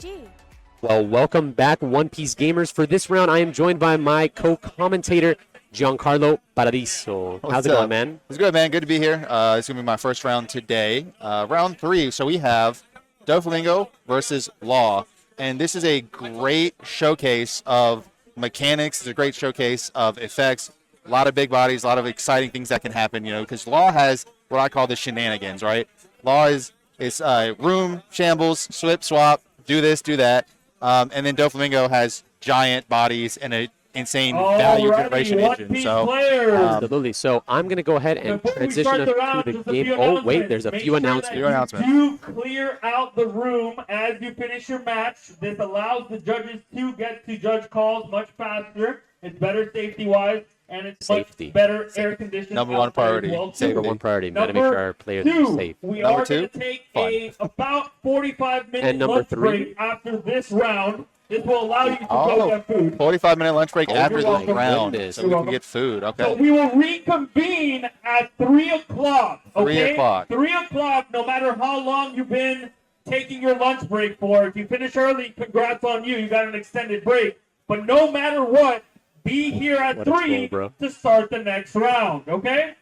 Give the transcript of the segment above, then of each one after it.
FD. Well, welcome back, One Piece Gamers. For this round, I am joined by my co-commentator, Giancarlo Paradiso. How's it going, man? It's good, man. Good to be here. It's going to be my first round today. Round 3. So we have Doflamingo versus Law. And this is a great showcase of mechanics. It's a great showcase of effects. A lot of big bodies, a lot of exciting things that can happen, because Law has what I call the shenanigans, right? Law is room, shambles, swap, do this, do that. And then Doflamingo has giant bodies and an insane value generation engine. So, absolutely. So I'm going to go ahead and transition us to the game. Oh, wait, there's a few announcements. Do clear out the room as you finish your match. This allows the judges to get to judge calls much faster. It's better safety-wise. And it's much better air conditioning. Number one priority. Number one priority. We gotta make sure our players are safe. We are going to take about 45-minute lunch break after this round. This will allow you to go get food. 45-minute lunch break after this round, so we can get food. Okay. So we will reconvene at 3 o'clock. Okay? 3 o'clock. 3 o'clock, no matter how long you've been taking your lunch break for. If you finish early, congrats on you. You got an extended break. But no matter what, be here at 3 to start the next round, okay?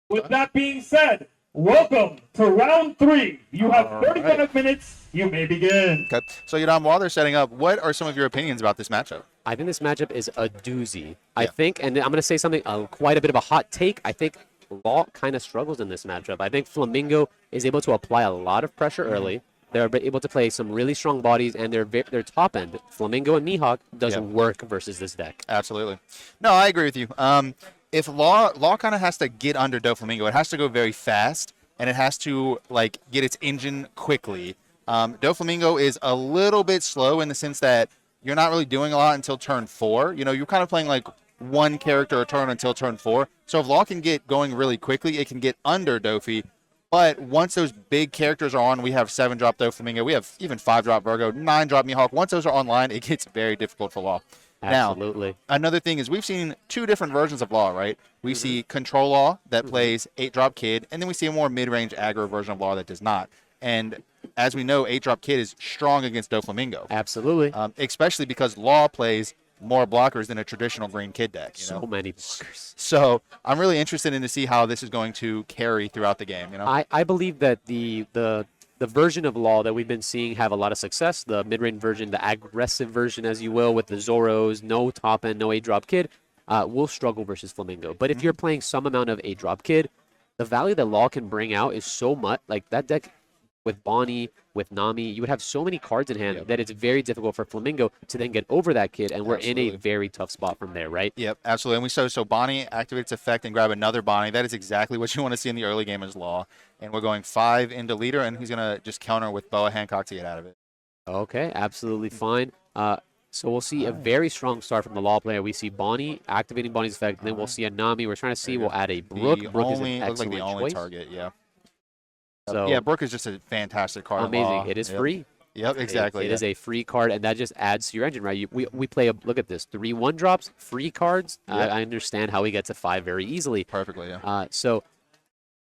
With that being said, welcome to round 3. You have 35 minutes. You may begin. Okay. So, while they're setting up, what are some of your opinions about this matchup? I think this matchup is a doozy. I think, and I'm going to say something, quite a bit of a hot take. I think Law kind of struggles in this matchup. I think Flamingo is able to apply a lot of pressure early. They're able to play some really strong bodies, and their top end, Flamingo and Mihawk, doesn't work versus this deck. Absolutely. No, I agree with you. If Law kind of has to get under Doflamingo, it has to go very fast, and it has to get its engine quickly. Doflamingo is a little bit slow in the sense that you're not really doing a lot until turn 4. You're kind of playing one character a turn until turn 4. So if Law can get going really quickly, it can get under Dofi. But once those big characters are on, we have 7-drop Doflamingo, we have even 5-drop Virgo, 9-drop Mihawk. Once those are online, it gets very difficult for Law. Absolutely. Now, another thing is we've seen 2 different versions of Law, right? We see Control Law that plays 8-drop Kid, and then we see a more mid-range aggro version of Law that does not. And as we know, 8-drop Kid is strong against Doflamingo. Absolutely. Especially because Law plays more blockers than a traditional green Kid deck. So many blockers. So I'm really interested in to see how this is going to carry throughout the game. I believe that the version of Law that we've been seeing have a lot of success. The mid-range version, the aggressive version, as you will, with the Zoros, no top end, no 8-drop Kid, will struggle versus Flamingo. But if you're playing some amount of 8-drop Kid, the value that Law can bring out is so much. That deck with Bonnie, with Nami, you would have so many cards in hand that it's very difficult for Flamingo to then get over that Kid, and we're in a very tough spot from there, right? Yep, absolutely. And we so Bonnie activates effect and grab another Bonnie. That is exactly what you want to see in the early game as Law. And we're going 5 into leader, and he's going to just counter with Boa Hancock to get out of it. Okay, absolutely fine. So we'll see a very strong start from the Law player. We see Bonnie activating Bonnie's effect, and then we'll see a Nami. We're trying to see. We'll add a Brook. Brook is an excellent looks like the only choice. Target, yeah. So yeah, Brook is just a fantastic card. Amazing. It is free. Yep, exactly. It is a free card, and that just adds to your engine, right? We play look at this, 3 1-drops, free cards. Yep. I understand how we get to 5 very easily. Perfectly, yeah.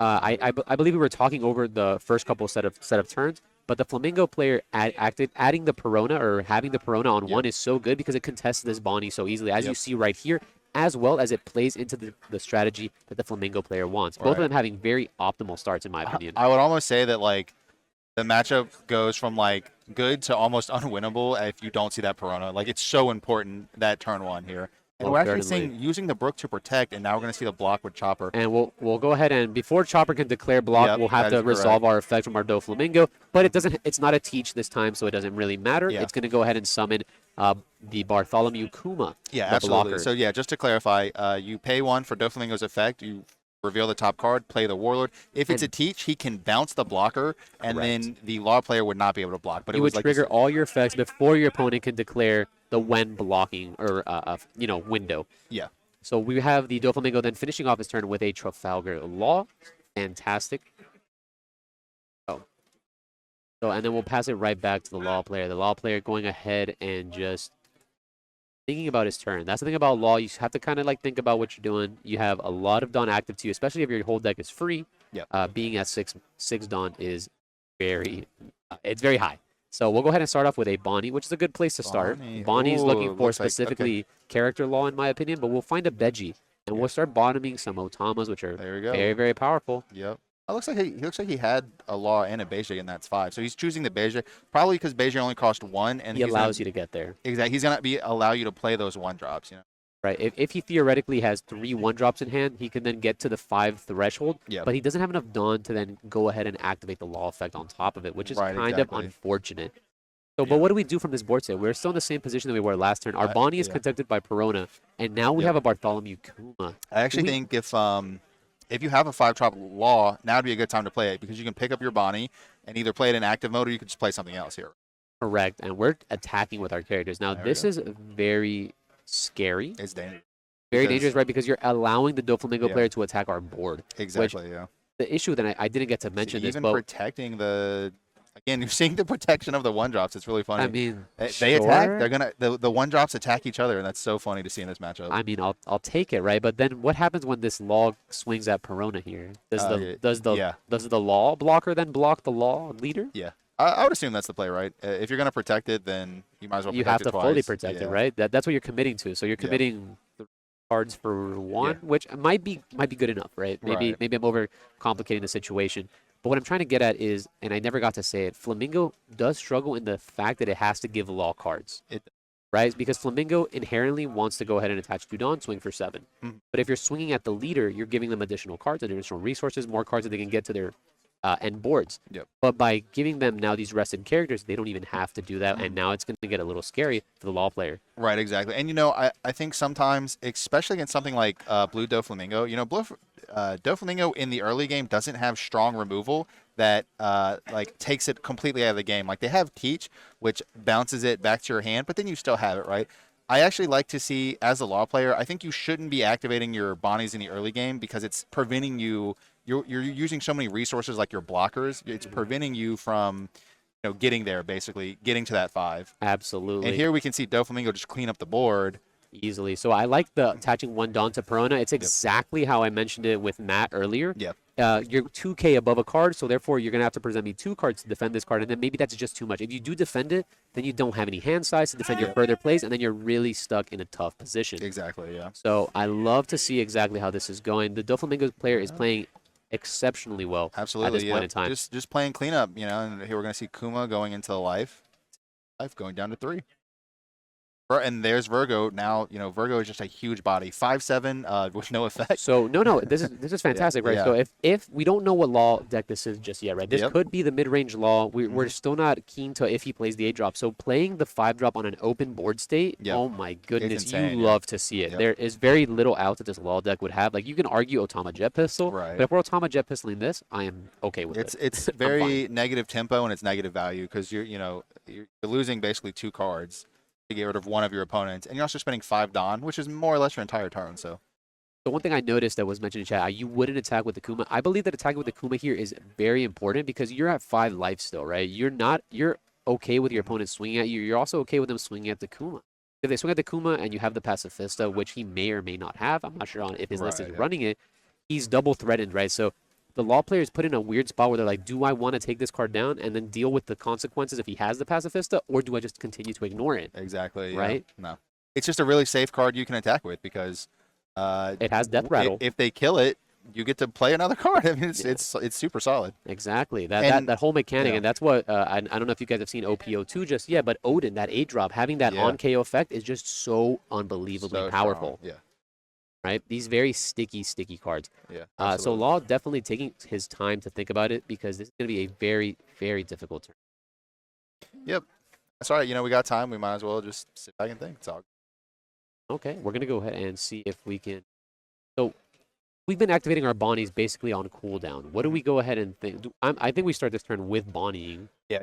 I believe we were talking over the first couple set of turns, but the Flamingo player adding the Perona or having the Perona on 1 is so good because it contests this Bonnie so easily, as you see right here, as well as it plays into the strategy that the Flamingo player wants. Both of them having very optimal starts, in my opinion. I would almost say that the matchup goes from good to almost unwinnable if you don't see that Perona. It's so important that turn 1 here. And we're actually seeing using the Brook to protect, and now we're going to see the block with Chopper. And we'll go ahead and before Chopper can declare block, we'll have to resolve our effect from our Doflamingo. But it's not a teach this time, so it doesn't really matter. It's going to go ahead and summon the Bartholomew Kuma. Yeah, absolutely. Blocker. So yeah, just to clarify, you pay 1 for Doflamingo's effect. You reveal the top card, play the Warlord. If it's a teach, he can bounce the blocker, and then the Law player would not be able to block. But it would trigger all your effects before your opponent can declare the when blocking or window. Yeah. So we have the Doflamingo then finishing off his turn with a Trafalgar Law. Fantastic. So and then we'll pass it right back to the Law player. The Law player going ahead and just thinking about his turn. That's the thing about Law. You have to kind of think about what you're doing. You have a lot of Dawn active to you, especially if your whole deck is free. Yeah. Being at 6 Dawn is very high. So we'll go ahead and start off with a Bonnie, which is a good place to start. Bonnie's Ooh, looking for looks like- okay. specifically character law, in my opinion, but we'll find a Beji, and we'll start bottoming some Otamas, which are There we go. very, very powerful. Yep. It looks like he looks like he had a law and a Beige, and that's 5. So he's choosing the Beige, probably because Beige only cost 1, and He allows you to get there. Exactly. He's gonna allow you to play those 1-drops. You know. Right. If he theoretically has 3 1-drops in hand, he can then get to the 5 threshold. Yep. But he doesn't have enough Dawn to then go ahead and activate the law effect on top of it, which is Right, kind exactly. of unfortunate. So, but what do we do from this board state? We're still in the same position that we were last turn. Our Bonnie is contested by Perona, and now we have a Bartholomew Kuma. I actually think if you have a 5-drop law, now would be a good time to play it because you can pick up your Bonnie and either play it in active mode or you can just play something else here. Correct. And we're attacking with our characters. Now, this is very scary. It's dangerous. Very dangerous, right? Because you're allowing the Doflamingo player to attack our board. Exactly, yeah. The issue that I didn't get to mention this, Even but protecting the... Again, you're seeing the protection of the 1-drops. It's really funny. I mean, they attack. They're gonna the 1-drops attack each other, and that's so funny to see in this matchup. I mean, I'll take it, right? But then what happens when this law swings at Perona here? Does the law blocker then block the law leader? Yeah, I would assume that's the play, right? If you're gonna protect it, then you might as well. You protect have to it fully twice. protect it, right? That's what you're committing to. So you're committing the cards for 1, which might be good enough, right? Maybe I'm over complicating the situation. But what I'm trying to get at is, and I never got to say it, Flamingo does struggle in the fact that it has to give law cards, right? Because Flamingo inherently wants to go ahead and attach 2 Dawn, swing for 7. But if you're swinging at the leader, you're giving them additional cards, additional resources, more cards that they can get to their end boards. But by giving them now these rested characters, they don't even have to do that, and now it's going to get a little scary for the law player. Right, exactly. And, I think sometimes, especially against something like Blue Doflamingo, Doflamingo in the early game doesn't have strong removal that takes it completely out of the game. Like, they have Teach, which bounces it back to your hand, but then you still have it, right? I actually like to see, as a law player, I think you shouldn't be activating your Bonnies in the early game because it's preventing you. You're using so many resources like your blockers. It's preventing you from getting there, basically, getting to that 5. Absolutely. And here we can see Doflamingo just clean up the board. Easily. So I like the attaching 1 Dawn to Perona. It's exactly how I mentioned it with Matt earlier. Yep. You're 2K above a card, so therefore you're going to have to present me 2 cards to defend this card, and then maybe that's just too much. If you do defend it, then you don't have any hand size to defend your further plays, and then you're really stuck in a tough position. Exactly, yeah. So I love to see exactly how this is going. The Doflamingo player is playing exceptionally well Absolutely, at this point in time. Just playing cleanup, and here we're going to see Kuma going into life going down to 3. And there's Virgo. Now, Virgo is just a huge body. 5'7", with no effect. So, no, this is fantastic, right? So if we don't know what law deck this is just yet, right? This could be the mid-range law. We're still not keen to if he plays the 8-drop. So playing the 5-drop on an open board state, oh my goodness, insane, you love to see it. There is very little out that this law deck would have. Like, you can argue Otama Jet Pistol, but if we're Otama Jet Pistoling this, I am okay with it. It's very negative tempo and it's negative value because you're losing basically 2 cards to get rid of one of your opponents, and you're also spending 5 Dawn, which is more or less your entire turn. So one thing I noticed that was mentioned in chat, you wouldn't attack with the Kuma. I believe that attacking with the Kuma here is very important because you're at 5 life still, right? You're okay with your opponent swinging at you. You're also okay with them swinging at the Kuma. If they swing at the Kuma and you have the Pacifista, which he may or may not have, I'm not sure on if his list is running it, he's double threatened, right? So the law player is put in a weird spot where they're like, do I want to take this card down and then deal with the consequences if he has the Pacifista, or do I just continue to ignore it? Exactly. Right? Yeah. No. It's just a really safe card you can attack with because it has Death Rattle. If they kill it, you get to play another card. I mean, it's super solid. Exactly. That whole mechanic, and that's what I don't know if you guys have seen OPO2 just yet, but Odin, that 8-drop, having that on KO effect is just so unbelievably powerful. Strong. Yeah. Right? These very sticky cards. Yeah. So Law definitely taking his time to think about it because this is going to be a very, very difficult turn. Yep. That's all right. We got time. We might as well just sit back and think. It's all good. Okay. We're going to go ahead and see if we can. So we've been activating our Bonnies basically on cooldown. What do we go ahead and think? I think we start this turn with Bonnieing. Yeah.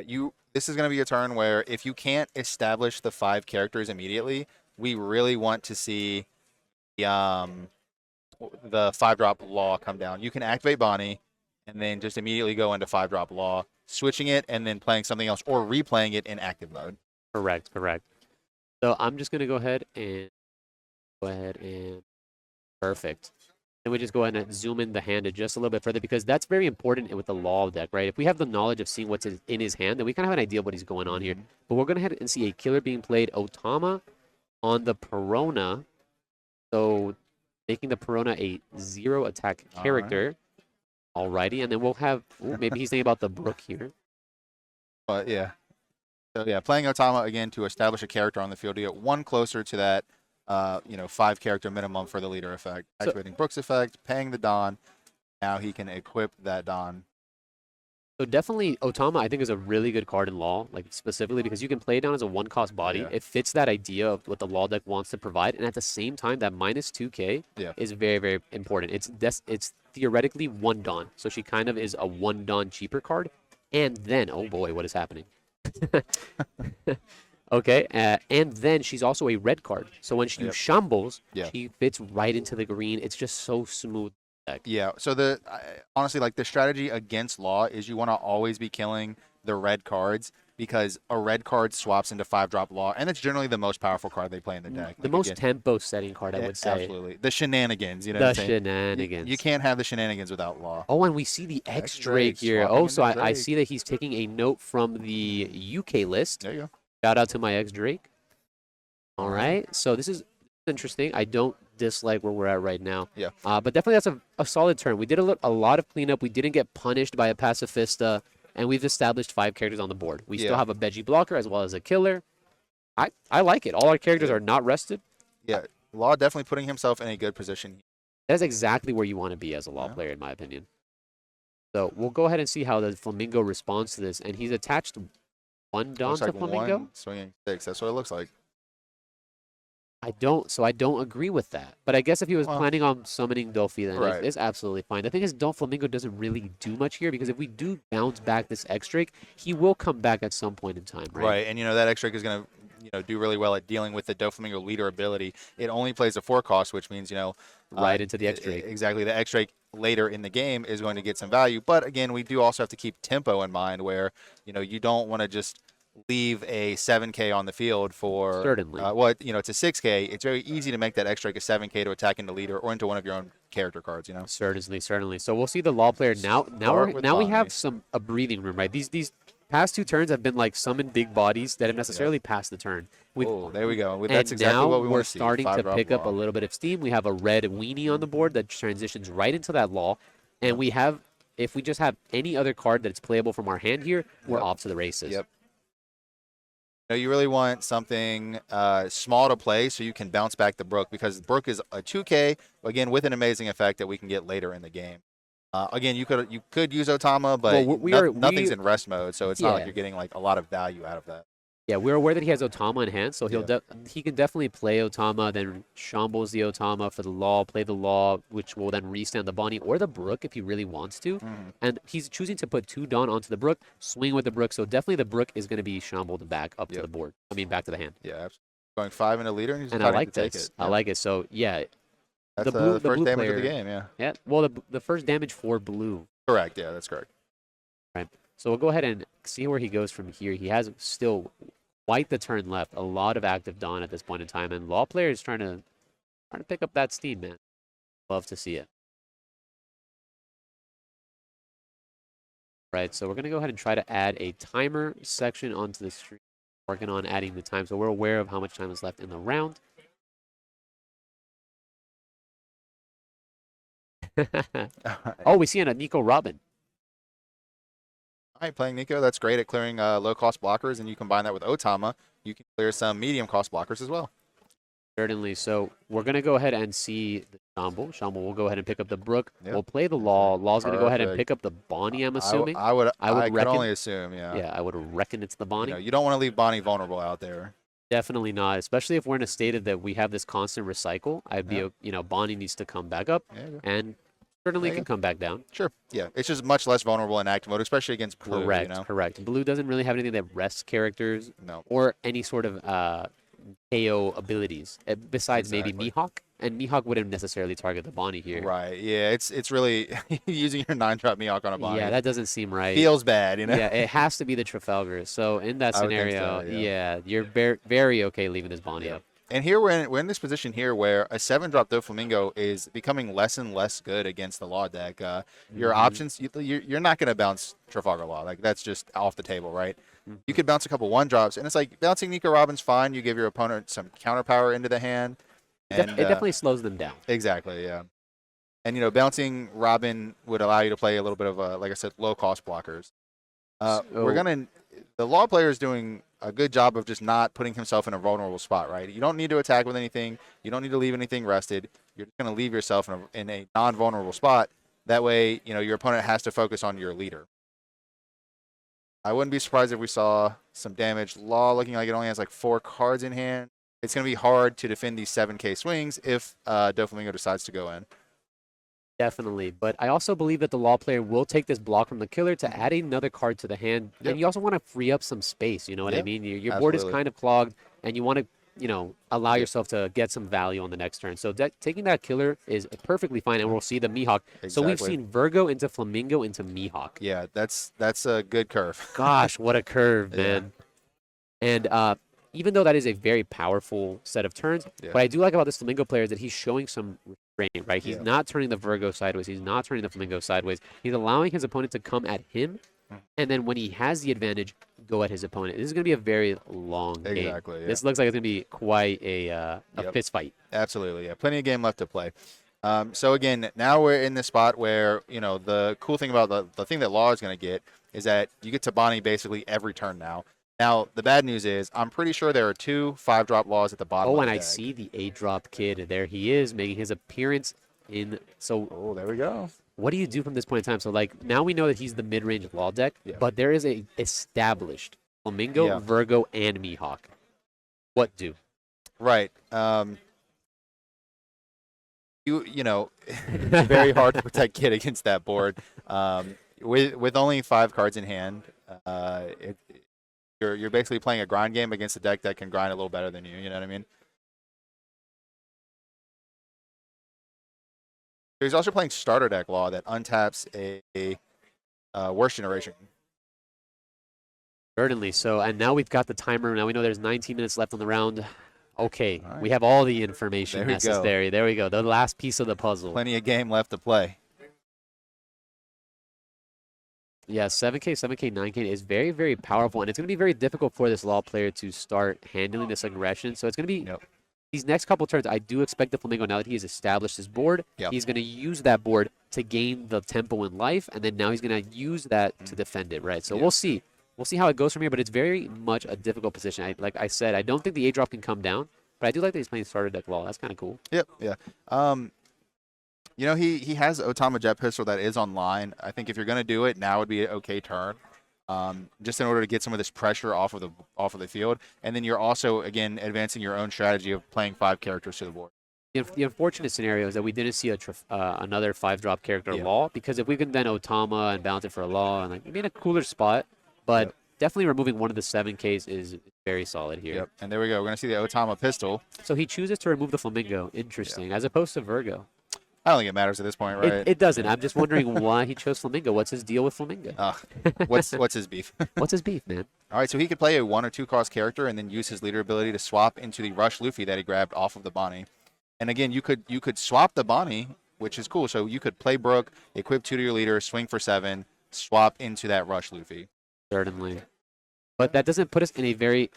This is going to be a turn where if you can't establish the 5 characters immediately, we really want to see the 5-drop law come down. You can activate Bonnie and then just immediately go into 5-drop law, switching it and then playing something else or replaying it in active mode. Correct. So I'm just going to go ahead and perfect. Then we just go ahead and zoom in the hand just a little bit further because that's very important with the law deck, right? If we have the knowledge of seeing what's in his hand, then we kind of have an idea of what he's going on here. But we're going to head and see a killer being played, Otama, on the Perona. So making the Perona a 0 attack character. Alrighty, and then we'll have, maybe he's thinking about the Brook here. But yeah. So yeah, playing Otama again to establish a character on the field to get one closer to that, 5 character minimum for the leader effect. Activating Brook's effect, paying the Don. Now he can equip that Don. So definitely Otama, I think, is a really good card in Law, like specifically because you can play it down as a 1-cost body. Yeah. It fits that idea of what the Law deck wants to provide, and at the same time, that minus 2K is very, very important. It's theoretically 1 Don, so she kind of is a 1 Don cheaper card. And then, oh boy, what is happening? Okay, and then she's also a red card. So when she shambles, she fits right into the green. It's just so smooth. Yeah, so honestly, like the strategy against Law is you want to always be killing the red cards because a red card swaps into 5-drop Law, and it's generally the most powerful card they play in the deck. The most tempo setting card, I would say. Absolutely. The shenanigans, you know the what I'm saying? Shenanigans. You can't have the shenanigans without Law. Oh, and we see the X-Drake here. Oh, so I see that he's taking a note from the UK list. There you go. Shout out to my X-Drake. All right, so this is interesting. I don't dislike where we're at right now. Yeah. But definitely that's a solid turn. We did a lot of cleanup. We didn't get punished by a pacifista, and we've established 5 characters on the board. We still have a veggie blocker as well as a killer. I like it. All our characters are not rested. Yeah, Law definitely putting himself in a good position. That's exactly where you want to be as a Law player, in my opinion. So we'll go ahead and see how the Flamingo responds to this, and he's attached 1 Don to Flamingo. 1 swinging 6. That's what it looks like. I don't agree with that. But I guess if he was planning on summoning Dofi, then it's absolutely fine. The thing is, Doflamingo doesn't really do much here because if we do bounce back this X-Drake, he will come back at some point in time, right? Right, and that X-Drake is going to do really well at dealing with the Doflamingo leader ability. It only plays a 4 cost, which means right into the X-Drake. Exactly, the X-Drake later in the game is going to get some value. But again, we do also have to keep tempo in mind, where you don't want to just leave a 7K on the field for certainly. It's a 6K. It's very easy to make that X-Drake a 7K to attack into leader or into one of your own character cards. Certainly. So we'll see the Law player now. Now we have a breathing room, right? These past 2 turns have been like summon big bodies that have necessarily passed the turn. There we go. That's exactly now what we want to see. We're starting to pick up a little bit of steam. We have a red weenie on the board that transitions right into that Law, and we have, if we just have any other card that's playable from our hand here, we're off to the races. Yep. You really want something small to play so you can bounce back the Brook, because Brook is a 2K, again, with an amazing effect that we can get later in the game. Again, you could use Otama, but nothing's in rest mode, so it's not like you're getting like a lot of value out of that. Yeah, we're aware that he has Otama in hand, so he can definitely play Otama, then shambles the Otama for the Law, play the Law, which will then restand the Bonnie or the Brook if he really wants to. And he's choosing to put 2 Dawn onto the Brook, swing with the Brook, so definitely the Brook is going to be shambled back up to the board. I mean, back to the hand. Yeah, absolutely. Going 5 into leader, and he's I like to this. take it. I like it. So, yeah. That's the first blue damage player, of the game, yeah. Yeah, well, the first damage for blue. Correct, yeah, that's correct. Right. So we'll go ahead and see where he goes from here. He has still quite the turn left. A lot of active Dawn at this point in time, and Law player is trying to pick up that steam, man. Love to see it. Right, so we're gonna go ahead and try to add a timer section onto the stream. Working on adding the time, so we're aware of how much time is left in the round. Oh, we see a Nico Robin. All right, playing Nico, that's great at clearing low-cost blockers, and you combine that with Otama, you can clear some medium-cost blockers as well. Certainly. So we're going to go ahead and see the Shamble. Shamble will go ahead and pick up the Brook. Yep. We'll play the Law. Law's going to go ahead and pick up the Bonnie, I'm assuming. I could only assume, yeah. Yeah, I would reckon it's the Bonnie. You don't want to leave Bonnie vulnerable out there. Definitely not, especially if we're in a state of that we have this constant recycle. I'd be, Bonnie needs to come back up, and certainly can come back down. Sure, yeah. It's just much less vulnerable in active mode, especially against blue. Correct. Blue doesn't really have anything that rests characters or any sort of KO abilities, besides maybe Mihawk. And Mihawk wouldn't necessarily target the Bonnie here. Right, yeah. It's really using your 9-drop Mihawk on a Bonnie. Yeah, that doesn't seem right. Feels bad, Yeah, it has to be the Trafalgar. So in that scenario, yeah, you're very okay leaving this Bonnie up. And here we're in this position here where a 7-drop Doflamingo is becoming less and less good against the Law deck. Your options, you're not going to bounce Trafalgar Law. Like, that's just off the table, right? You could bounce a couple 1-drops, and it's like bouncing Nico Robin's fine. You give your opponent some counter power into the hand. And, it definitely slows them down. Exactly, yeah. And, bouncing Robin would allow you to play a little bit of, like I said, low-cost blockers. The Law player is doing a good job of just not putting himself in a vulnerable spot, right? You don't need to attack with anything. You don't need to leave anything rested. You're just going to leave yourself in a non-vulnerable spot. That way, your opponent has to focus on your leader. I wouldn't be surprised if we saw some damage. Law looking like it only has like 4 cards in hand. It's going to be hard to defend these 7K swings if Doflamingo decides to go in. Definitely, but I also believe that the Law player will take this block from the killer to add another card to the hand, and you also want to free up some space, you know what I mean? Your board is kind of clogged, and you want to, allow yourself to get some value on the next turn. So taking that killer is perfectly fine, and we'll see the Mihawk. Exactly. So we've seen Virgo into Flamingo into Mihawk. Yeah, that's a good curve. Gosh, what a curve, man. And even though that is a very powerful set of turns, what I do like about this Flamingo player is that he's showing some restraint, right? He's not turning the Virgo sideways. He's not turning the Flamingo sideways. He's allowing his opponent to come at him, and then when he has the advantage, go at his opponent. This is going to be a very long game. Exactly, yeah. This looks like it's going to be quite a fist fight. Absolutely, yeah. Plenty of game left to play. So again, now we're in the spot where, the cool thing about the thing that Law is going to get is that you get to Bonnie basically every turn now. Now, the bad news is I'm pretty sure there are 2 5-drop Laws at the bottom of the and deck. I see the 8-drop kid. There he is, making his appearance in. So, there we go. What do you do from this point in time? So, now we know that he's the mid-range Law deck, but there is a established Flamingo, Virgo, and Mihawk. What do? Right. It's very hard to protect Kid against that board. With only 5 cards in hand, you're basically playing a grind game against a deck that can grind a little better than you. You know what I mean? He's also playing starter deck Law that untaps a worst generation. Certainly. So, and now we've got the timer. Now we know there's 19 minutes left on the round. Okay, we have all the information necessary. There we go. The last piece of the puzzle. Plenty of game left to play. Yeah, 7K, 9K is very, very powerful, and it's going to be very difficult for this Law player to start handling this aggression. So it's going to be these next couple turns. I do expect the Flamingo, now that he has established his board, he's going to use that board to gain the tempo in life, and then now he's going to use that to defend it, right? So we'll see. We'll see how it goes from here, but it's very much a difficult position. Like I said, I don't think the 8-drop can come down, but I do like that he's playing starter deck Law. That's kind of cool. Yep, yeah. He has Otama Jet Pistol that is online. I think if you're going to do it, now would be an okay turn, just in order to get some of this pressure off of the field. And then you're also, again, advancing your own strategy of playing 5 characters to the board. The unfortunate scenario is that we didn't see another 5-drop character Law, because if we can then Otama and balance it for a Law, and maybe in a cooler spot, but definitely removing one of the 7Ks is very solid here. Yep, and there we go. We're going to see the Otama Pistol. So he chooses to remove the Flamingo. Interesting, as opposed to Virgo. I don't think it matters at this point, right? It doesn't. I'm just wondering why he chose Flamingo. What's his deal with Flamingo? What's his beef? What's his beef, man? All right, so he could play a 1 or 2 cost character and then use his leader ability to swap into the Rush Luffy that he grabbed off of the Bonnie. And again, you could swap the Bonnie, which is cool. So you could play Brook, equip 2 to your leader, swing for 7, swap into that Rush Luffy. Certainly. But that doesn't put us in a very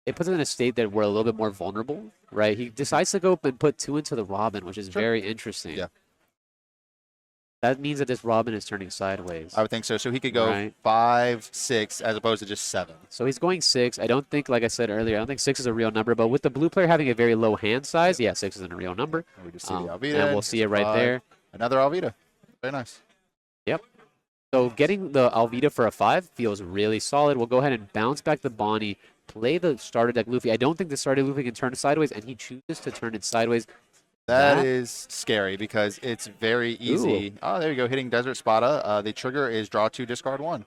it puts us in a state that we're a little bit more vulnerable, right? He decides to go and put 2 into the Robin, which is very interesting. Yeah. That means that this Robin is turning sideways. I would think so. So he could go 5, 6, as opposed to just 7. So he's going 6. I don't think, like I said earlier, I don't think 6 is a real number. But with the blue player having a very low hand size, 6 isn't a real number. We just see the Alvida. And we'll see it right there. Another Alvida. Very nice. Yep. So getting the Alvida for a 5 feels really solid. We'll go ahead and bounce back the Bonnie, play the starter deck Luffy. I don't think the starter Luffy can turn it sideways, and he chooses to turn it sideways. That is scary because it's very easy. Ooh. Oh, there you go. Hitting Desert Spada. The trigger is draw 2, discard 1.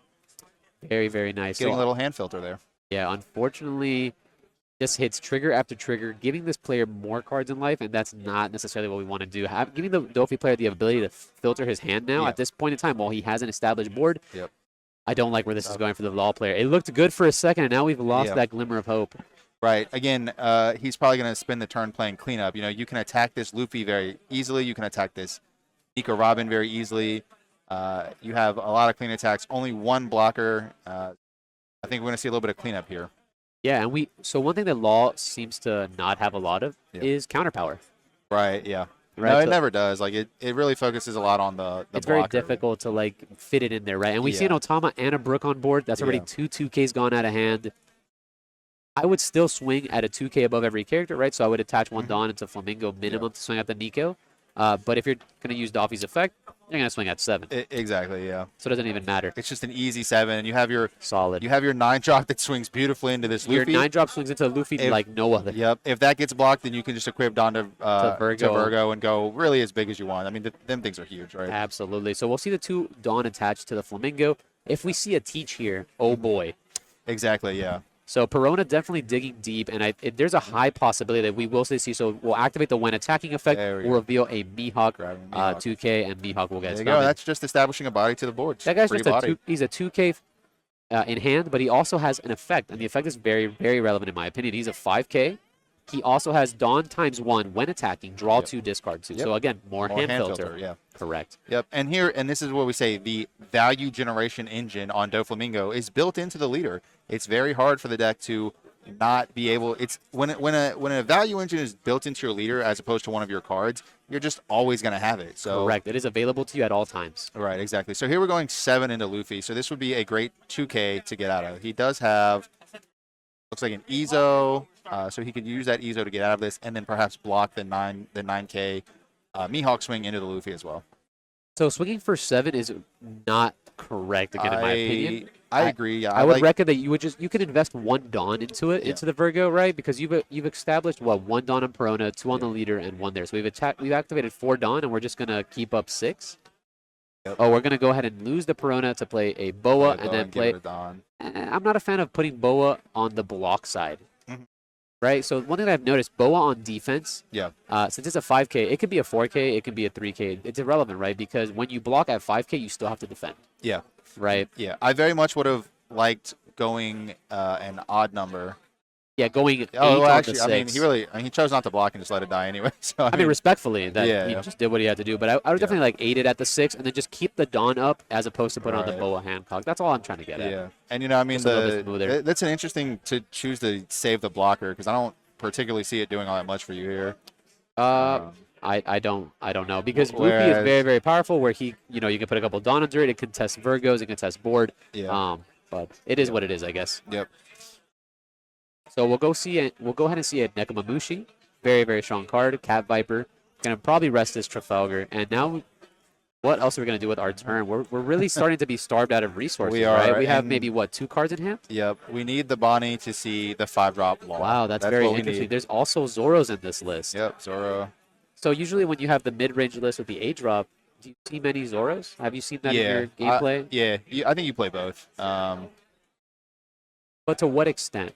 Very, very nice. Getting a little hand filter there. Yeah, unfortunately, just hits trigger after trigger, giving this player more cards in life, and that's not necessarily what we want to do. Giving the Dofi player the ability to filter his hand now at this point in time while he has an established board. Yep. I don't like where this is going for the Law player. It looked good for a second, and now we've lost that glimmer of hope. Right. Again, he's probably going to spend the turn playing cleanup. You know, you can attack this Luffy very easily. You can attack this Nico Robin very easily. You have a lot of clean attacks. Only one blocker. I think we're going to see a little bit of cleanup here. Yeah, and so one thing that Law seems to not have a lot of is counter power. Right. Yeah. Right, No, it so never does. Like it really focuses a lot on the it's blocker. very difficult to like fit it in there, right? And we see an Otama and a Brook on board. That's already two 2Ks gone out of hand. I would still swing at a 2K above every character, right? So I would attach one Dawn into Flamingo minimum to swing at the Nico. But if you're going to use Doffy's effect, you're going to swing at 7. Exactly, yeah. So it doesn't even matter. It's just an easy 7. You have your solid. You have your 9-drop that swings beautifully into this Luffy. Your 9-drop swings into Luffy like no other. Yep. If that gets blocked, then you can just equip Dawn to Virgo and go really as big as you want. I mean, them things are huge, right? Absolutely. So we'll see the 2 Dawn attached to the Flamingo. If we see a Teach here, oh boy. Exactly, yeah. So Perona definitely digging deep, and there's a high possibility that we will see. So we'll activate the when attacking effect. We'll reveal a Mihawk 2K, and Mihawk will get there you go. That's just establishing a body to the board. That guy's just he's a 2K in hand, but he also has an effect, and the effect is very, very relevant in my opinion. He's a 5K. He also has Dawn ×1 when attacking, draw 2, discard 2. So again, more hand filter. Yeah. Correct. Yep. And this is what we say, the value generation engine on Doflamingo is built into the leader. It's very hard for the deck to not be able. It's when a value engine is built into your leader as opposed to one of your cards, you're just always going to have it. So correct. It is available to you at all times. Right. Exactly. So here we're going 7 into Luffy. So this would be a great 2K to get out of. He does have looks like an Ezo, so he could use that Ezo to get out of this, and then perhaps block the 9K Mihawk swing into the Luffy as well. So swinging for 7 is not correct again, in my opinion. I agree. Yeah, I would recommend that you can invest 1 Dawn into it, into the Virgo, right? Because you've established 1 Dawn on Perona, 2 on the leader, and 1 there. So we've activated 4 Dawn, and we're just gonna keep up 6. Yep. Oh, we're gonna go ahead and lose the Perona to play a Boa, and then play Dawn. I'm not a fan of putting Boa on the block side. Right, so one thing that I've noticed, Boa on defense, since it's a 5K, it could be a 4K, it could be a 3K. It's irrelevant, right? Because when you block at 5K, you still have to defend. Yeah. Right? Yeah, I very much would have liked going an odd number. Yeah, going 8 actually, on the 6. he chose not to block and just let it die anyway. So I mean, respectfully, that he just did what he had to do. But I would definitely like 8 it at the 6 and then just keep the Dawn up as opposed to put on the Boa Hancock. That's all I'm trying to get at. Yeah, and I mean, that's an interesting to choose to save the blocker because I don't particularly see it doing all that much for you here. I don't know because Luffy is very, very powerful. Where you can put a couple Dawn under it. It can test Virgos. It can test board. Yeah. But it is what it is, I guess. Yep. So we'll go ahead and see a Nekomamushi. Very, very strong card. Cat Viper. Gonna probably rest this Trafalgar. And now, what else are we gonna do with our turn? We're really starting to be starved out of resources. We are. Right? We have maybe 2 cards in hand. Yep. We need the Bonnie to see the 5-drop Law. Wow, that's very interesting. There's also Zoros in this list. Yep, Zoro. So usually when you have the mid-range list with the 8-drop, do you see many Zoros? Have you seen that in your gameplay? I think you play both. But to what extent?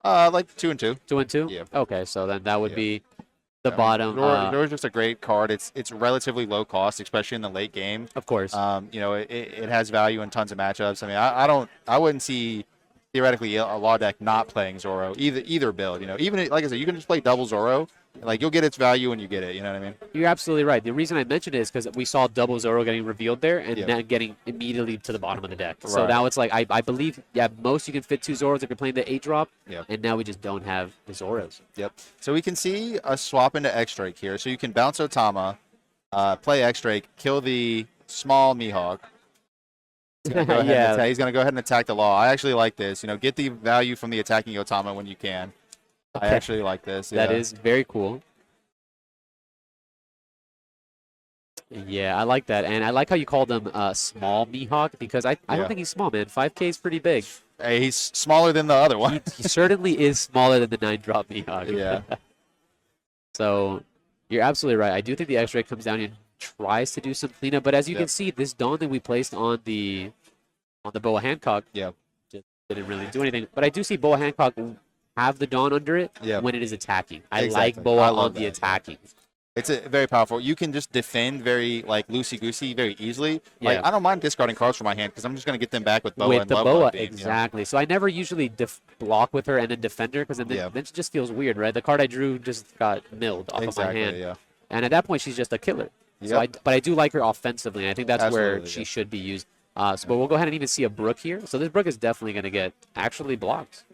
Like 2 and 2. 2 and 2? Yeah. Okay, so then that would be the bottom. Zora's just a great card. It's relatively low cost, especially in the late game. Of course. It has value in tons of matchups. I mean, I wouldn't see theoretically a Law deck not playing Zoro either build. Even like I said, you can just play double Zoro. Like you'll get its value when you get it. You know what I mean? You're absolutely right. The reason I mentioned it is because we saw double Zoro getting revealed there and then getting immediately to the bottom of the deck. Right. So now it's like I believe most you can fit 2 Zoros if you're playing the 8-drop. Yep. And now we just don't have the Zoros. Yep. So we can see a swap into X-Drake here. So you can bounce Otama, play X-Drake, kill the small Mihawk. He's going to go ahead and attack the Law. I actually like this. Get the value from the attacking Otama when you can. Okay. I actually like this. Yeah. That is very cool. Yeah, I like that. And I like how you called him small Mihawk because I don't think he's small, man. 5K is pretty big. Hey, he's smaller than the other one. He certainly is smaller than the 9-drop Mihawk. Yeah. So you're absolutely right. I do think the X-Ray comes down and tries to do some cleanup. But as you can see, this Dawn that we placed on the Boa Hancock just didn't really do anything. But I do see Boa Hancock have the Dawn under it when it is attacking. I like Boa on the attacking. It's very powerful. You can just defend very like loosey-goosey very easily. Like Yeah. I don't mind discarding cards from my hand because I'm just going to get them back with boa With and the level boa, up beam, you know? exactly. So I never usually block with her and then defend her because then it just feels weird, right? The card I drew just got milled off of my hand. Yeah. And at that point, she's just a killer. So but I do like her offensively, and I think that's where she should be used. But we'll go ahead and even see a Brook here. So this Brook is definitely going to get actually blocked.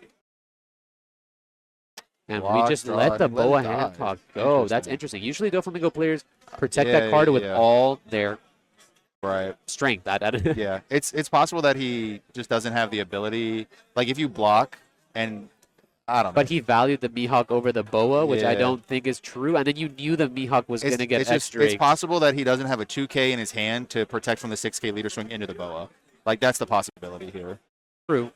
And we just let the Boa Hancock go. That's interesting. Usually Doflamingo players protect that card with all their strength. Yeah, it's possible that he just doesn't have the ability. Like if you block and I don't know. But he valued the Mihawk over the Boa, which I don't think is true. And then you knew the Mihawk was going to get extra. It's possible that he doesn't have a 2K in his hand to protect from the 6K leader swing into the Boa. Like that's the possibility here. True.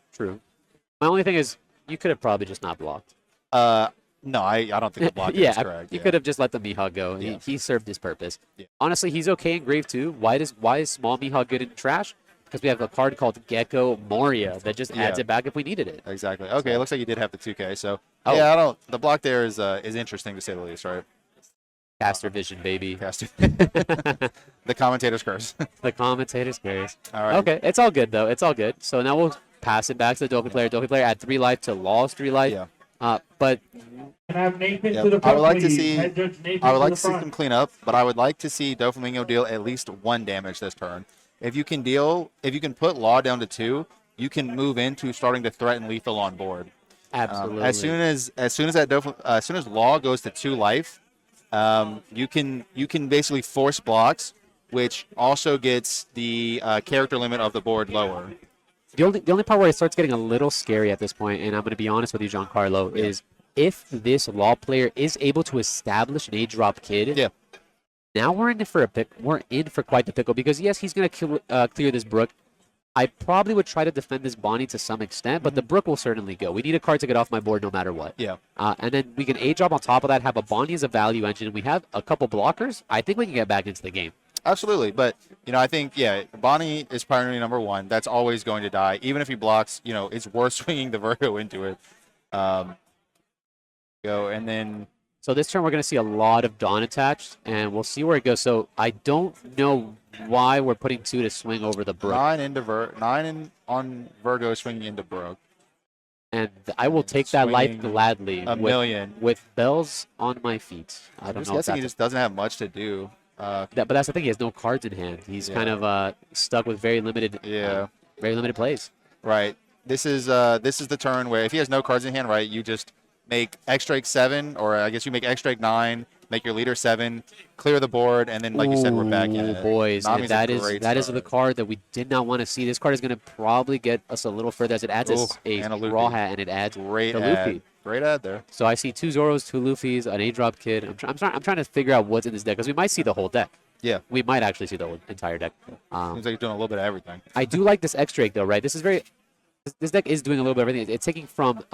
My only thing is you could have probably just not blocked. No, I don't think the block is correct. You could have just let the Mihawk go. He served his purpose. Honestly, he's okay in Grave 2. Why is small Mihawk good in trash? Because we have a card called Gecko Moria that just adds it back if we needed it. Exactly. Okay, it looks like you did have the 2K. So yeah, the block there is interesting to say the least, right? Caster vision, baby. Caster. The commentator's curse. The commentator's curse. All right. Okay, it's all good though. It's all good. So now we'll pass it back to the Dofi player. Dofi player add 3 life to lost 3 life. Yeah. Can But I have Nathan to the front, I would like to please? see. Head Judge Nathan I would to like the to see front. some cleanup, but I would like to see Doflamingo deal at least 1 damage this turn. If you can put Law down to 2, you can move into starting to threaten lethal on board. absolutely. As soon as Law goes to 2 life, you can basically force blocks, which also gets the character limit of the board lower. The only part where it starts getting a little scary at this point, and I'm going to be honest with you, Giancarlo, is if this Law player is able to establish an A-drop kid. Yeah. Now we're in for we're in for quite the pickle because yes, he's going to clear this Brook. I probably would try to defend this Bonnie to some extent, but the Brook will certainly go. We need a card to get off my board no matter what. Yeah. And then we can A-drop on top of that, have a Bonnie as a value engine. We have a couple blockers. I think we can get back into the game. Absolutely, but I think Bonnie is priority number 1. That's always going to die, even if he blocks. It's worth swinging the Virgo into it. And then. So this turn we're going to see a lot of Dawn attached, and we'll see where it goes. So I don't know why we're putting 2 to swing over the Brook. 9 on Virgo swinging into Brook. And I will take that life gladly. A million. With bells on my feet. I don't I'm know. guessing he just doesn't have much to do. But that's the thing. He has no cards in hand. He's kind of stuck with very limited plays. Right. This is the turn where if he has no cards in hand, right, you just make X-Drake 7, or I guess you make X-Drake 9, make your leader 7, clear the board, and then, like you said, we're back in it. Boys, and Nami's that a is great the start. card that we did not want to see. This card is going to probably get us a little further as it adds and a a Luffy. raw hat, and it adds Great the ad. Luffy. Great ad there. So I see 2 Zoros, 2 Luffys, an A-drop kid. I'm trying to figure out what's in this deck because we might see the whole deck. Yeah. We might actually see the whole entire deck. Seems like you're doing a little bit of everything. I do like this X-Drake though, right? This deck is doing a little bit of everything. It's taking from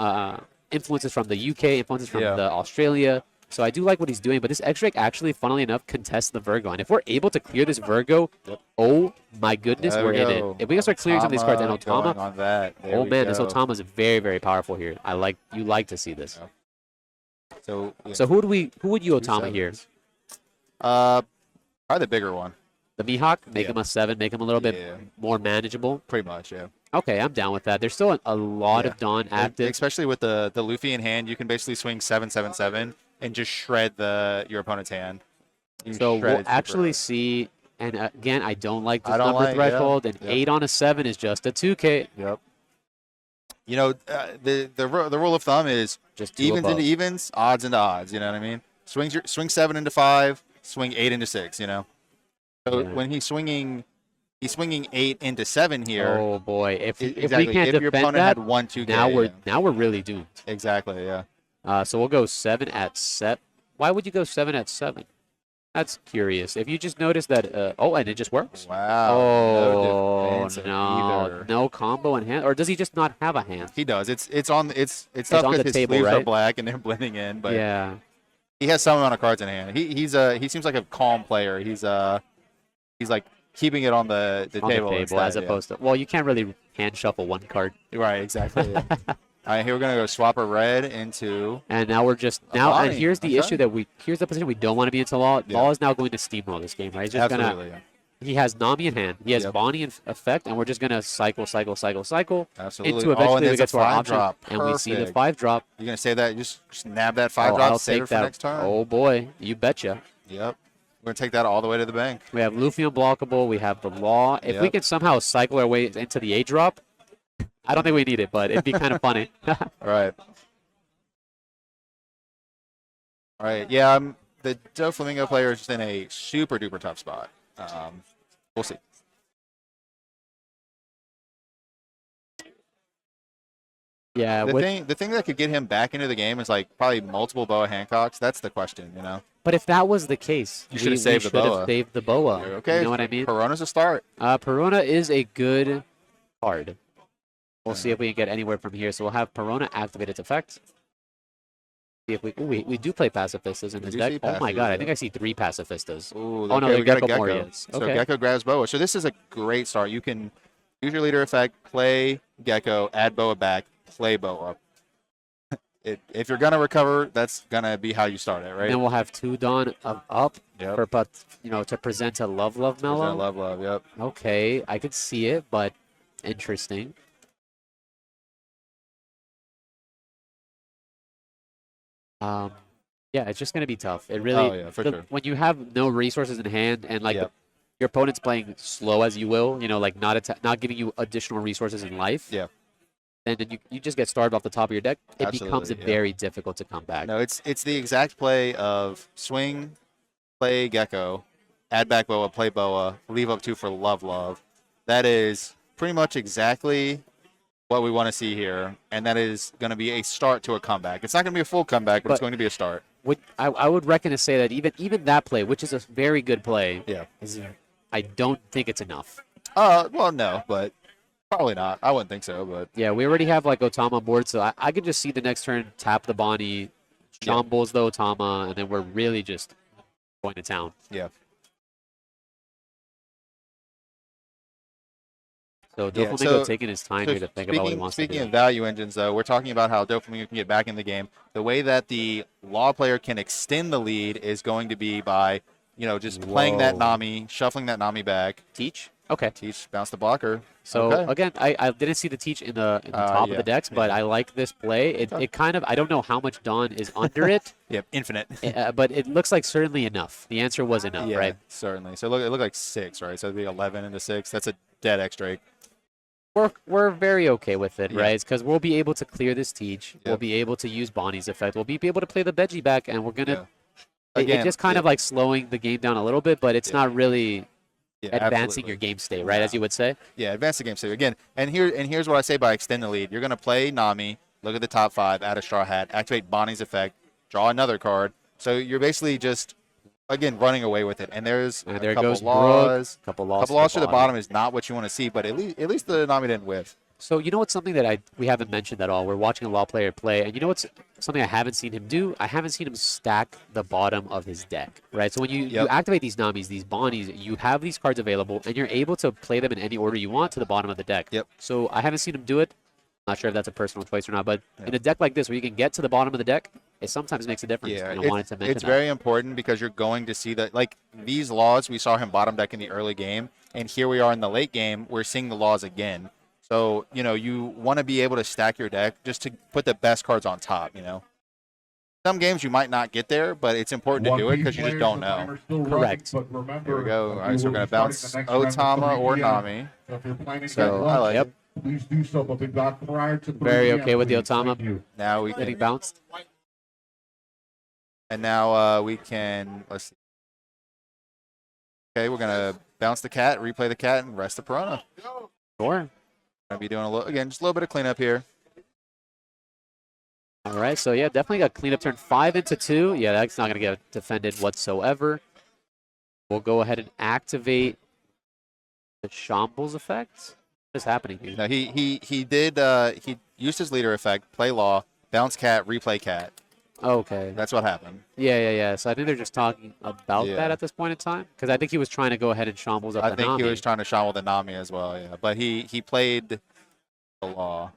influences from the UK, influences from the Australia. So I do like what he's doing, but this X-Drake actually, funnily enough, contests the Virgo. And if we're able to clear this Virgo, oh my goodness, we're in it. If we can start clearing some of these cards, and going Otama, on that. There oh we man, go. this Otama is very, very powerful here. You like to see this. So So who would you Otama here? probably the bigger one. The Mihawk, make him a 7, make him a little bit Yeah. more manageable. Pretty much, yeah. Okay, I'm down with that. There's still a lot of Dawn active. Especially with the Luffy in hand, you can basically swing 7/7/7 and just shred your opponent's hand. You So shred we'll it super actually hard. see, and again, I don't like this I don't number like- threshold, yeah, and yep. 8 on a 7 is just a 2K. Yep. The rule of thumb is Just 2 evens above. into evens, odds into odds. You know what I mean? Swing 7 into 5, swing 8 into 6. So Yeah. when he's swinging 8 into 7 here. Oh boy, if Exactly. we can't If your defend opponent that, had 1-2K, now we're really doomed. exactly, yeah. So we'll go 7 at 7. Why would you go 7 at 7? That's curious. If you just notice that, and it just works. Wow. Oh no defensive no, either. no combo in hand, or does he just not have a hand? He does. It's tough on because the his table, sleeves are right? black and they're blending in, but Yeah. he has some amount of cards in hand. He seems like a calm player. He's like keeping it on the On table the table instead, as yeah. opposed to, well, you can't really hand shuffle one card. Right, exactly. All right, here we're gonna go swap a red into. And now we're just A now. And Bonnie. here's the issue that here's the position we don't want to be into Law. Yeah. Law is now going to steamroll this game, right? He's just Absolutely. gonna. He has Nami in hand. He has Yep. Bonnie in effect, and we're just gonna cycle Absolutely. into eventually and we it's get a to our 5 option, drop. and we see the Perfect. 5 drop. You're gonna save that. Just nab that 5 Oh, drop. I'll Save take it for that. next turn. Oh boy, you betcha. Yep. We're gonna take that all the way to the bank. We have Luffy unblockable. We have the Law. If we Yep. can somehow cycle our way into the 8 drop, I don't think we need it, but it'd be kind of funny. All right. All right. Yeah. The Doflamingo player is just in a super duper tough spot. We'll see. Yeah, The thing that could get him back into the game is like probably multiple Boa Hancocks. That's the question, you know. but if that was the case, You should have we saved the should have Boa. saved the Boa. Okay. You know what I mean? Corona's a start. Perona is a good card. We'll see if we can get anywhere from here. So we'll have Perona activate its effect. See if we do play Pacifistas in We this do deck. see Oh my god, I Pacifistas. think I see 3 Pacifistas. Ooh, Oh, no, okay, the we got a Gecko Gecko. Warriors. So Okay. Gecko grabs Boa. So this is a great start. You can use your leader effect, play Gecko, add Boa back, play Boa. If you're gonna recover, that's gonna be how you start it, right? Then we'll have 2 Dawn up Yep. for, but to present a Love Mellow. Love. Yep. Okay, I could see it, but interesting. Yeah, it's just gonna be tough. It really, Oh, yeah, for sure. when you have no resources in hand and like Yep. your opponent's playing slow as you will, like not giving you additional resources in life. Yeah. And then you just get starved off the top of your deck. It becomes Absolutely, yeah. very difficult to come back. No, it's the exact play of swing, play Gecko, add back Boa, play Boa, leave up 2 for love. That is pretty much exactly what we want to see here, and that is going to be a start to a comeback. It's not going to be a full comeback, but it's But- going to be a start. I would reckon to say that even that play, which is a very good play, Yeah. I don't think it's enough. Well, no, but probably not. I wouldn't think so, but Yeah, we already have like Otama on board, so I could just see the next turn tap the Bonnie, shambles the Otama, and then we're really just going to town. yeah. So Yeah, Doflamingo so- taking his time So here to think about what he wants to speaking do. of value engines, though, we're talking about how Doflamingo can get back in the game. The way that the Law player can extend the lead is going to be by, just playing that Whoa. Nami, shuffling that Nami back. Teach? Okay. Teach, bounce the blocker. So Okay. again, I didn't see the teach in the top of yeah, the decks, but yeah. I like this play. It kind of, I don't know how much Dawn is under it, Yep, infinite. but it looks like certainly enough. The answer was enough, Yeah, right? certainly. So it looked like 6, right? So it'd be 11 into 6. That's a dead X Drake. We're very okay with it, Yeah. right? Because we'll be able to clear this teach. We'll Yep. be able to use Bonnie's effect. We'll be able to play the Veggie back, and we're gonna. Yeah. It Again, just kind of like slowing the game down a little bit, but it's Yeah. not really Yeah, advancing absolutely. your game state, right? As you would say. Yeah, advance the game state again. And here's what I say by extend the lead. You're gonna play Nami, look at the top 5, add a straw hat, activate Bonnie's effect, draw another card. So you're basically just running away with it. And there's And a there couple goes laws. Brooke, couple loss to the bottom is not what you want to see, but at least the Nami didn't whiff. So you know what's something that we haven't mentioned at all? We're watching a Law player play, and you know what's something I haven't seen him do? I haven't seen him stack the bottom of his deck, right? So when you Yep. activate these Namis, these Bonnies, you have these cards available, and you're able to play them in any order you want to the bottom of the deck. Yep. So I haven't seen him do it. Not sure if that's a personal choice or not, but Yeah. in a deck like this where you can get to the bottom of the deck, it sometimes makes a difference. Yeah, and I wanted to mention it's that. very important because you're going to see that, like, these laws, we saw him bottom deck in the early game, and here we are in the late game, we're seeing the laws again. So, you want to be able to stack your deck just to put the best cards on top, Some games you might not get there, but it's important to do it because you just don't know. Correct. But remember, Here we go. All right, so we're going to starting bounce the next round at Otama 3 or p.m. Nami. So if you're planning to So, get I lunch, like Yep. it. please do so, but be back prior to 3 Very p.m., okay with the please. Otama. Thank you. Now we Getting can, bounced. and now we can, let's see. Okay, we're going to bounce the cat, replay the cat, and rest the Piranha. Sure. Going to be doing just a little bit of cleanup here. All right, so yeah, definitely got cleanup turn 5 into 2. Yeah, that's not going to get defended whatsoever. We'll go ahead and activate the Shambles effect. What is happening here? No, he did, he used his leader effect, play Law, bounce cat, replay cat. Okay. That's what happened. Yeah. So I think they're just talking about Yeah. that at this point in time. Because I think he was trying to go ahead and Shambles up I the think Nami. he was trying to shovel the Nami as well, yeah. But he played the Law.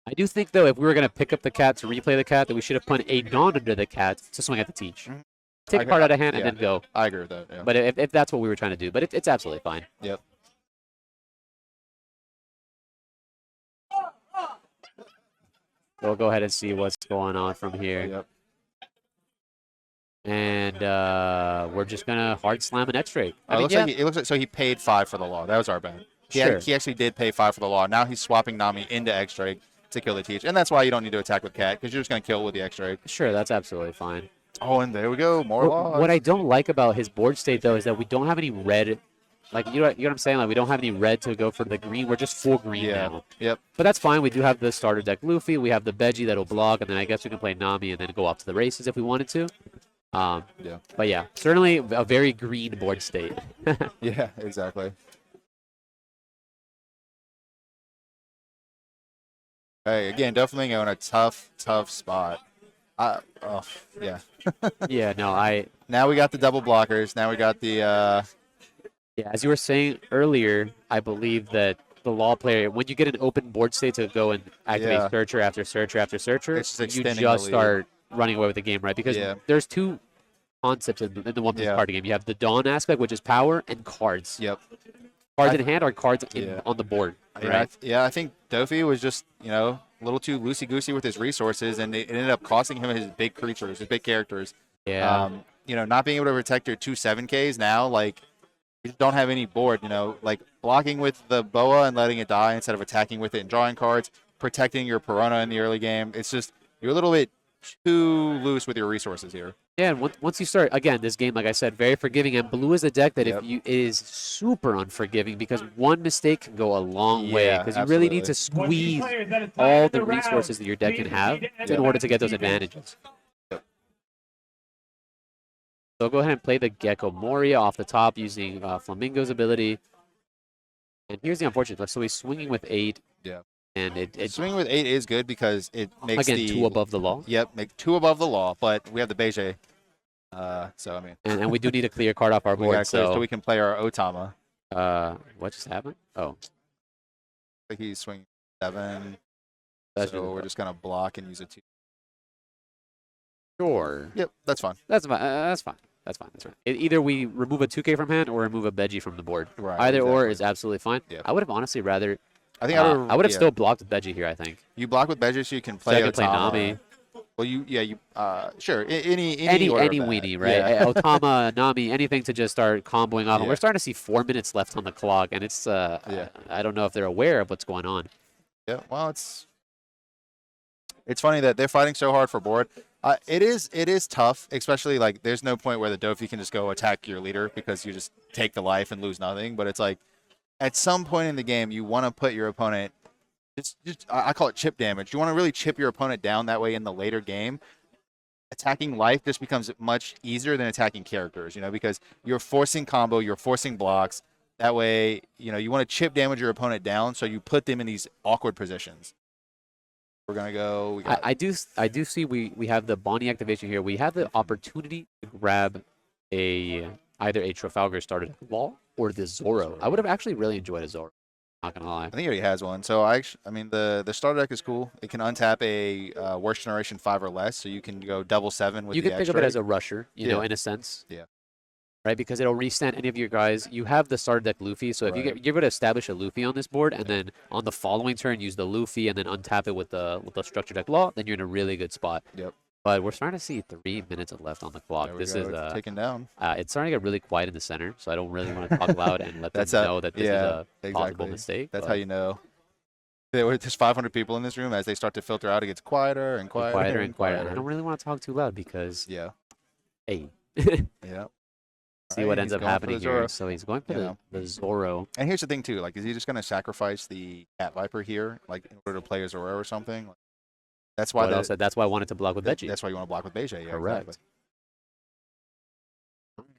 I do think, though, if we were going to pick up the cat to replay the cat, that we should have put a dawn under the cat to swing at the teach. Mhm. Take a card out of hand and then go. I agree with that. Yeah. But if that's what we were trying to do. But it's absolutely fine. Yep. We'll go ahead and see what's going on from here. Yep. And we're just going to hard slam an X-ray. It looks like so he paid 5 for the law. That was our bet. Sure. He actually did pay 5 for the law. Now he's swapping Nami into X-ray to kill the teach. And that's why you don't need to attack with cat, because you're just going to kill with the X-ray. Sure, that's absolutely fine. Oh, and there we go. More laws. What I don't like about his board state, though, is that we don't have any red. Like, you know what I'm saying? Like, we don't have any red to go for the green. We're just full green now. Yep. But that's fine. We do have the starter deck Luffy. We have the Veggie that'll block, and then I guess we can play Nami and then go off to the races if we wanted to. Yeah. But yeah, certainly a very green board state. Yeah, exactly. Hey, again, Doflamingo in a tough spot. Yeah. Yeah, no, Now we got the double blockers. Now we got the. Yeah, as you were saying earlier, I believe that the law player, when you get an open board state to go and activate searcher after searcher after searcher, It's just you extending just the lead. start running away with the game, right? Because there's two concepts in the one Yeah. card game. You have the dawn aspect, which is power, and cards. Yep. Cards in hand or cards Yeah. on the board, Yeah, right? I think Dofi was just, a little too loosey-goosey with his resources, and it ended up costing him his big creatures, his big characters. Yeah. Not being able to protect your 2 7Ks now, like, you just don't have any board, like blocking with the boa and letting it die instead of attacking with it and drawing cards, protecting your Piranha in the early game. It's just, you're a little bit too loose with your resources here. Yeah, and once you start, again, this game, like I said, very forgiving, and blue is a deck that Yep. it is super unforgiving because one mistake can go a long way because you really need to squeeze all the resources that your deck can have in order to get those advantages. So go ahead and play the Gecko Moria off the top using Flamingo's ability. And here's the unfortunate part. So he's swinging with 8. Yeah. And it Swinging with 8 is good because it makes again, 2 above the law. Yep, make 2 above the law, but we have the Beige. So, I mean. And we do need to clear a card off our We board. got clear so we can play our Otama. What just happened? Oh. I think he's swinging 7. That's So we're just going to block and use a 2. Sure. Yep, that's fine. That's fine. That's fine. That's fine. That's fine. Either we remove a 2K from hand or remove a Veggie from the board. Right. Either or exactly. is absolutely fine. Yep. I would have honestly rather. I think I would have still blocked Veggie here. I think. You block with Beige so you can So play I can play Otama. Nami. Well, sure. Any Any order of that. weenie, right? Yeah. Otama, Nami, anything to just start comboing off. And Yeah. we're starting to see 4 minutes left on the clock, and it's I don't know if they're aware of what's going on. Yeah. Well, it's funny that they're fighting so hard for board. It is tough, especially like there's no point where the Dofi can just go attack your leader because you just take the life and lose nothing. But it's like at some point in the game you want to put your opponent I call it chip damage. You want to really chip your opponent down that way in the later game. Attacking life just becomes much easier than attacking characters, because you're forcing combo, you're forcing blocks. That way, you want to chip damage your opponent down so you put them in these awkward positions. We're gonna go. I do see we have the Bonnie activation here. We have the opportunity to grab either a Trafalgar started law or the Zoro. I would have actually really enjoyed a Zoro. Not gonna lie. I think he already has one. So the starter deck is cool. It can untap a worst generation 5 or less, so you can go double 7 with You the can think of it as a rusher, you know, in a sense. Yeah. Right, because it'll restand any of your guys. You have the starter deck Luffy, so if you're able to establish a Luffy on this board, and then on the following turn use the Luffy, and then untap it with the structure deck law, then you're in a really good spot. Yep. But we're starting to see 3 minutes left on the clock. There we This go. is It's taken down. it's starting to get really quiet in the center, so I don't really want to talk loud and let them know that this is a possible mistake. That's how you know. There's 500 people in this room. As they start to filter out, it gets quieter and quieter and quieter. I don't really want to talk too loud because hey, yeah. see what ends up happening here. So he's going for the Zoro. And here's the thing too, like, is he just going to sacrifice the Cat Viper here, like in order to play a Zoro or something? Like, that's why. That's why I wanted to block with Veggie. That's why you want to block with Beige. Yeah, correct. Exactly.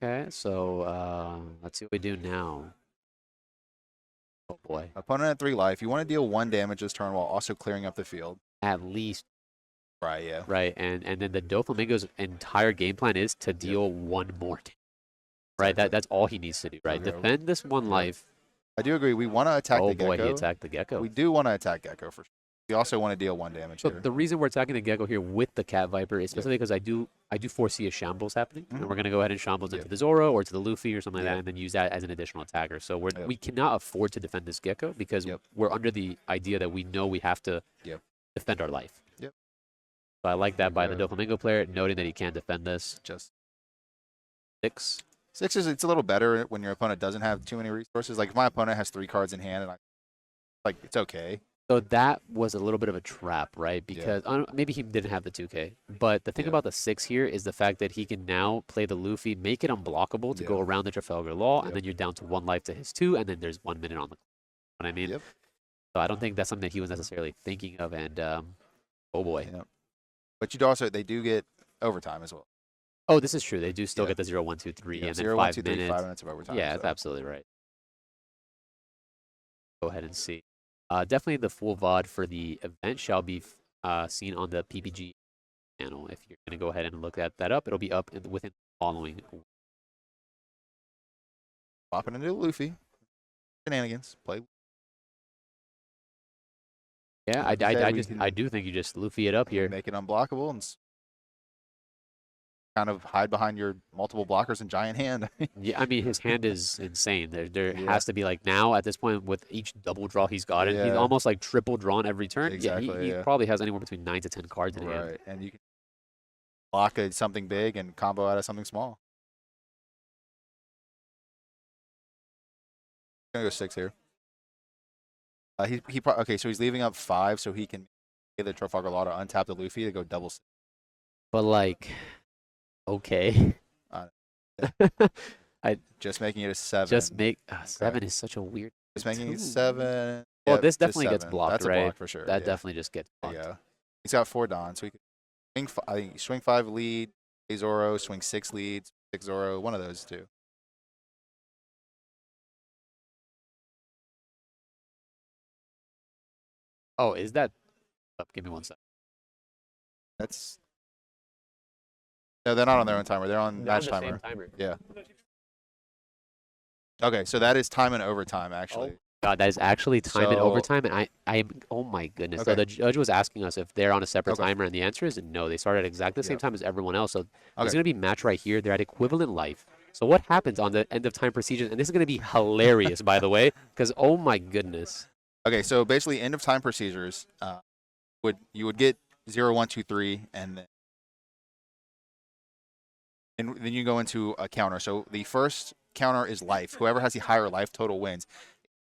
Okay, so let's see what we do now. Oh boy. Opponent at 3 life. You want to deal 1 damage this turn while also clearing up the field. At least. Right. Yeah. Right, and then the Doflamingo's entire game plan is to deal 1 more damage. Right, that's all he needs to do. Right, defend this 1 life. I do agree. We want to attack the Gecko. Oh boy, he attacked the Gecko. We do want to attack Gecko for sure. You also want to deal 1 damage So here. the reason we're attacking the Gecko here with the Cat Viper is specifically because I do foresee a Shambles happening. And we're going to go ahead and Shambles into the Zoro or to the Luffy or something like that and then use that as an additional attacker. So we cannot afford to defend this Gecko because we're under the idea that we know we have to defend our life. Yep. So I like that by the Doflamingo player, noting that he can't defend this. Just 6. 6 is it's a little better when your opponent doesn't have too many resources. Like if my opponent has 3 cards in hand, and it's okay. So that was a little bit of a trap, right? Because maybe he didn't have the 2K. But the thing about the 6 here is the fact that he can now play the Luffy, make it unblockable to go around the Trafalgar Law, and then you're down to 1 life to his 2, and then there's 1 minute on the clock. You know what I mean? Yep. So I don't think that's something that he was necessarily thinking of, and oh boy. Yep. But they do get overtime as well. Oh, this is true. They do still get the 0, 1, 2, 3, and then 0, 5 1, 2, 3, minutes. 5 minutes of overtime. Yeah, that's absolutely right. Go ahead and see. Definitely the full VOD for the event shall be seen on the PPG channel. If you're going to go ahead and look that up, it'll be up within the following. Popping into Luffy. Shenanigans. Play. Yeah, I do think you just Luffy it up here. Make it unblockable and kind of hide behind your multiple blockers and giant hand. Yeah, I mean, his hand is insane. There has to be, like, now at this point with each double draw he's gotten, he's almost like triple drawn every turn. Exactly, he probably has anywhere between 9 to 10 cards in hand. Right, and you can block something big and combo out of something small. I'm gonna go 6 here. Okay, so he's leaving up 5 so he can get the Trafalgar Law to untap the Luffy to go double 6. But, like, okay. Just making it a 7. Just make 7 is such a weird. Just making it 7. Well, Yep, this just definitely gets 7. blocked, That's right? a block for sure. That definitely just gets blocked. Yeah. He's got 4 Dons, so he can swing. I think swing 5 lead, play Zoro, swing 6 leads, 6 Zoro, one of those two. Oh, is that? Give me 1 second. That's. No, they're not on their own timer. They're on They're on match the timer. same timer. Yeah. Okay, so that is time and overtime, actually. God, that is actually time and So- overtime, and I oh my goodness. So Okay. the judge was asking us if they're on a separate timer, and the answer is no. They started at exactly the same time as everyone else. So there's going to be match right here. They're at equivalent life. So what happens on the end of time procedures? And this is going to be hilarious, by the way, because oh my goodness. Okay, so basically, end of time procedures. You would get 0, 1, 2, 3, and then you go into a counter. So the first counter is life. Whoever has the higher life total wins.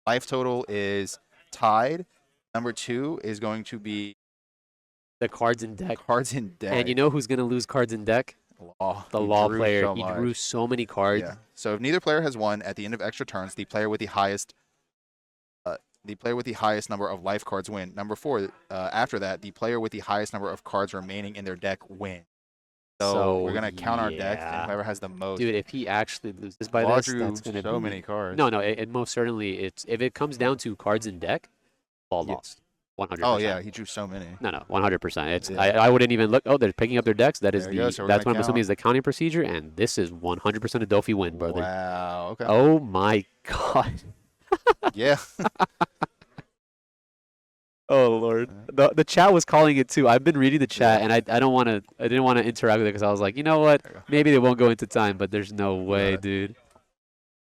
Life total is tied. Number 2 is going to be The cards in deck. cards in deck. And you know who's going to lose cards in deck? Law. The He law drew player. so He much. drew so many cards. Yeah. So if neither player has won at the end of extra turns, the player with the highest number of life cards win. Number 4, after that, the player with the highest number of cards remaining in their deck win. So we're gonna count our decks, and whoever has the most. Dude, if he actually loses by Law this, drew that's gonna so be many cards. No, it most certainly if it comes down to cards in deck, Law lost. 100%. Oh yeah, he drew so many. No, 100%. It's Yeah. I wouldn't even look. Oh, they're picking up their decks. That is There you go, so we're that's gonna what I'm assuming count. is the counting procedure, and this is 100% a Dofi win, brother. Wow. Okay. Oh my god. Yeah. Oh lord. The chat was calling it too. I've been reading the chat, and I didn't want to interact with it because I was like, you know what? There you go. Maybe they won't go into time, but there's no way, it. dude.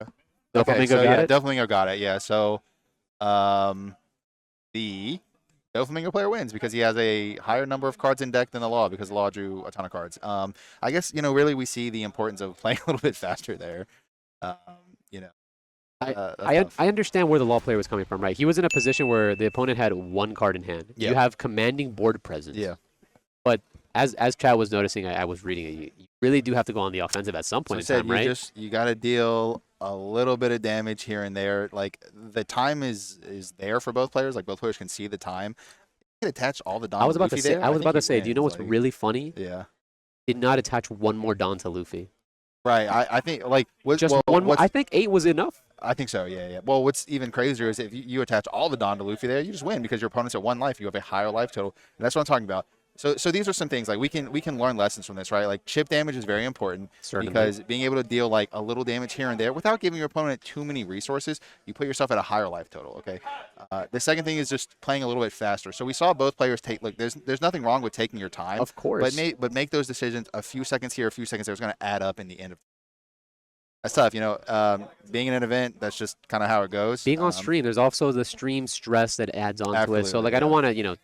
Okay. Doflamingo So got it? Doflamingo got it. Yeah. So, the Doflamingo player wins because he has a higher number of cards in deck than the Law because the Law drew a ton of cards. I guess really we see the importance of playing a little bit faster there. I understand where the Law player was coming from, right? He was in a position where the opponent had 1 card in hand. Yeah. You have commanding board presence. Yeah. But as Chad was noticing, I was reading it. You really do have to go on the offensive at some point in time, right? You got to deal a little bit of damage here and there. Like the time is there for both players. Like both players can see the time. You can attach all the Don. I was about to say. There. I was think about to he say. Do you know wins. what's Like, really funny? Yeah. Did not attach 1 more Don to Luffy. Right. I think like Just one more. I think 8 was enough. I think so. Yeah. Well, what's even crazier is if you attach all the Don to Luffy there, you just win because your opponent's at 1 life. You have a higher life total, and that's what I'm talking about. So these are some things like we can learn lessons from this, right? Like chip damage is very important Certainly. because being able to deal like a little damage here and there without giving your opponent too many resources, you put yourself at a higher life total. Okay. The second thing is just playing a little bit faster. So we saw both players take. Look, there's nothing wrong with taking your time, Of course. but make those decisions a few seconds here, a few seconds there is going to add up in the end of. That's tough, being in an event, that's just kind of how it goes. Being on stream, there's also the stream stress that adds onto it. So, Absolutely, like, I don't want to, get on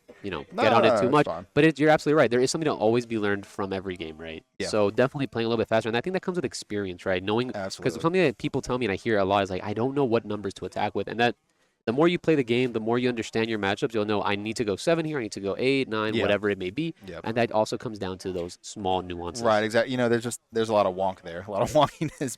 it too it's much. fine. But you're absolutely right. There is something to always be learned from every game, right? Yeah. So definitely playing a little bit faster, and I think that comes with experience, right? Knowing, because Absolutely. something that people tell me and I hear a lot is like, I don't know what numbers to attack with, and that the more you play the game, the more you understand your matchups. You'll know I need to go 7 here, I need to go 8, 9, Yeah. whatever it may be, Yep. and that also comes down to those small nuances. Right, exactly. There's a lot of wonk there, a lot of wonkiness.